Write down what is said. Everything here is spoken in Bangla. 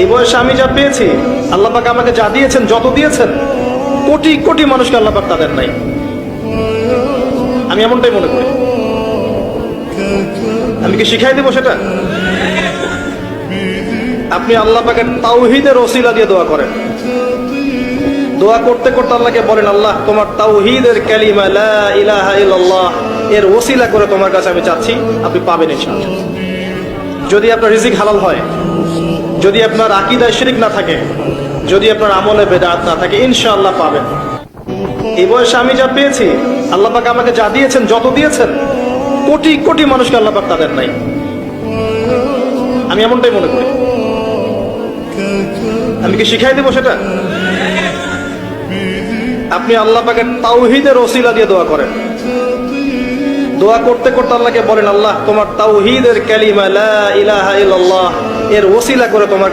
এই বয়সে আমি যা পেয়েছি, আল্লাহ পাক আমাকে যা দিয়েছেন, যত দিয়েছেন, কোটি কোটি মানুষকে আল্লাহ পাক তাদের নাই। আমি এমনটাই মনে করি। আমি কি শিখাই দেবো সেটা? আপনি আল্লাহ পাকের তাওহীদের ওসিলা দিয়ে দোয়া করেন। দোয়া করতে করতে আল্লাহকে বলেন, আল্লাহ তোমার তাওহীদের কালিমা লা ইলাহা ইল্লাল্লাহ এর ওসিলা করে তোমার কাছে আমি চাচ্ছি, আপনি পাবেন ইনশাআল্লাহ। যদি আপনার রিজিক হালাল হয়, যদি আপনার আকীদায় শিরক না থাকে, যদি আপনার আমলে বেদাত না থাকে, ইনশাআল্লাহ পাবেন। এই বয়সে আমি যা পেয়েছি, আল্লাহ পাক আমাকে যা দিয়েছেন, যত দিয়েছেন, কোটি কোটি মানুষকে আল্লাহ পাক তাদের নাই। আমি এমনটাই মনে করি। আমি কি শিখাই দেবো সেটা? আপনি আল্লাহ পাকের তাওহীদের ওসিলা দিয়ে দোয়া করেন। দোয়া করতে করতে আল্লাহকে বলেন, আল্লাহ তোমার তাওহীদের কালিমা লা ইলাহা ইল্লাল্লাহ এর ওসিলা করে তোমার